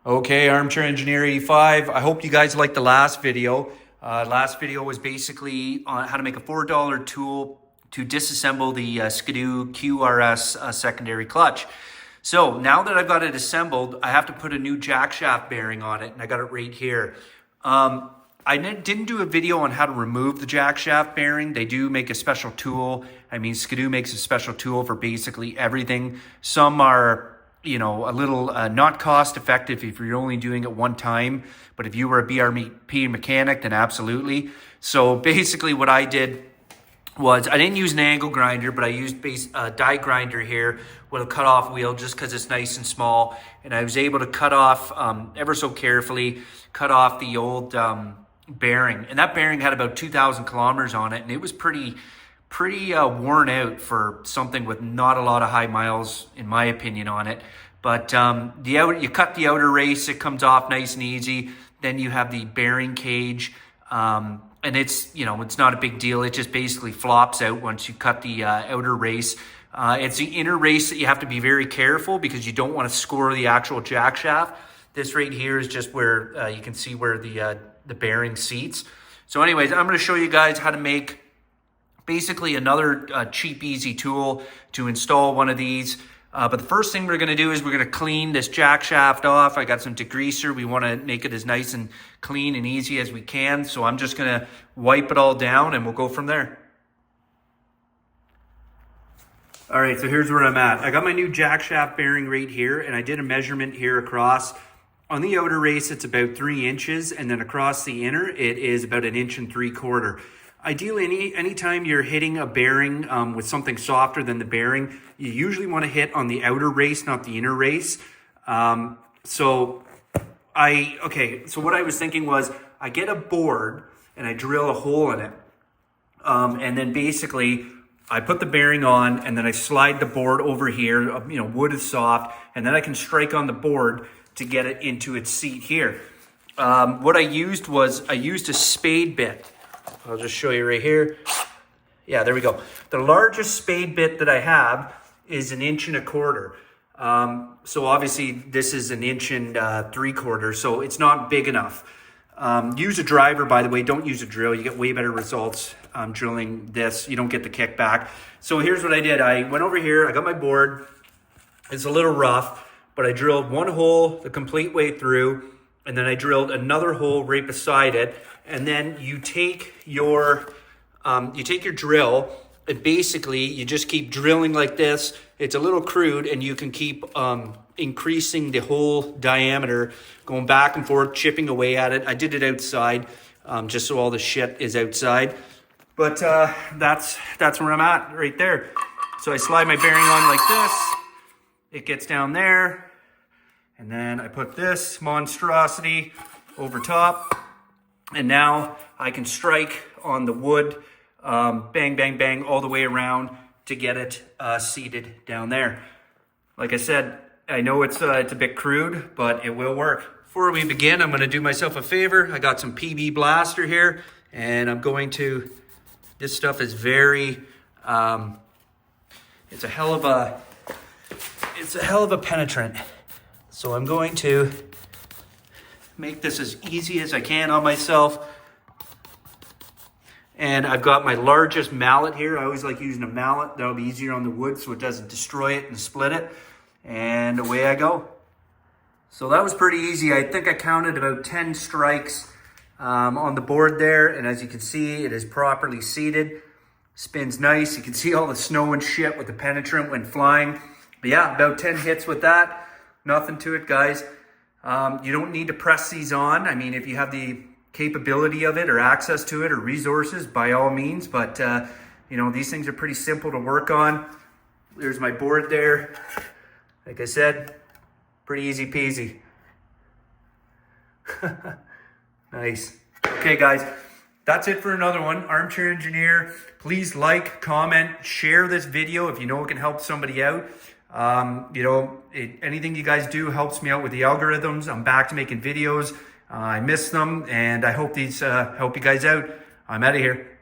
Okay, Armchair Engineer 85. I hope you guys liked the last video. Last video was basically on how to make a $4 tool to disassemble the Skidoo QRS secondary clutch. So now that I've got it assembled, I have to put a new jack shaft bearing on it, and I got it right here. I didn't do a video on how to remove the jack shaft bearing. They do make a special tool. I mean, Skidoo makes a special tool for basically everything. Some are, you know, a little not cost effective if you're only doing it one time. But if you were a BRP mechanic, then absolutely. So basically what I did was I didn't use an angle grinder, but I used die grinder here with a cutoff wheel just because it's nice and small. And I was able to cut off ever so carefully, cut off the old bearing. And that bearing had about 2,000 kilometers on it. And it was pretty worn out for something with not a lot of high miles, in my opinion, on it. But you cut the outer race, it comes off nice and easy. Then you have the bearing cage. And it's, you know, it's not a big deal. It just basically flops out once you cut the outer race. It's the inner race that you have to be very careful because you don't want to score the actual jack shaft. This right here is just where you can see where the bearing seats. So anyways, I'm going to show you guys how to make basically another cheap, easy tool to install one of these. But the first thing we're going to do is we're going to clean this jack shaft off. I got some degreaser. We want to make it as nice and clean and easy as we can. So I'm just going to wipe it all down and we'll go from there. All right, so here's where I'm at. I got my new jack shaft bearing right here, and I did a measurement here across. On the outer race, it's about 3 inches, and then across the inner, it is about 1.75 inches. Ideally, anytime you're hitting a bearing with something softer than the bearing, you usually want to hit on the outer race, not the inner race. So what I was thinking was I get a board and I drill a hole in it. And then basically I put the bearing on and then I slide the board over here. You know, wood is soft, and then I can strike on the board to get it into its seat here. What I used was a spade bit. I'll just show you right here. Yeah, there we go. The largest spade bit that I have is 1.25 inches. So obviously this is 1.75 inches, so it's not big enough. Use a driver, by the way. Don't use a drill. You get way better results drilling this. You don't get the kickback. So here's what I did. I went over here. I got my board. It's a little rough, but I drilled one hole the complete way through, and then I drilled another hole right beside it. And then you take your drill, and basically you just keep drilling like this. It's a little crude, and you can keep increasing the hole diameter, going back and forth, chipping away at it. I did it outside, just so all the shit is outside. But that's where I'm at right there. So I slide my bearing on like this. It gets down there. And then I put this monstrosity over top. And now I can strike on the wood, bang, bang, bang, all the way around to get it seated down there. Like I said, I know it's a bit crude, but it will work. Before we begin, I'm going to do myself a favor. I got some PB Blaster here, and I'm going to, this stuff is very, it's a hell of a penetrant. So I'm going to make this as easy as I can on myself. And I've got my largest mallet here. I always like using a mallet. That'll be easier on the wood so it doesn't destroy it and split it. And away I go. So that was pretty easy. I think I counted about 10 strikes on the board there. And as you can see, it is properly seated. Spins nice. You can see all the snow and shit with the penetrant when flying. But yeah, about 10 hits with that. Nothing to it, guys. You don't need to press these on. I mean, if you have the capability of it or access to it or resources, by all means. But, you know, these things are pretty simple to work on. There's my board there. Like I said, pretty easy peasy. Nice. Okay, guys, that's it for another one. Armchair Engineer. Please like, comment, share this video if you know it can help somebody out. You know, anything you guys do helps me out with the algorithms. I'm back to making videos. I miss them, and I hope these help you guys out. I'm out of here.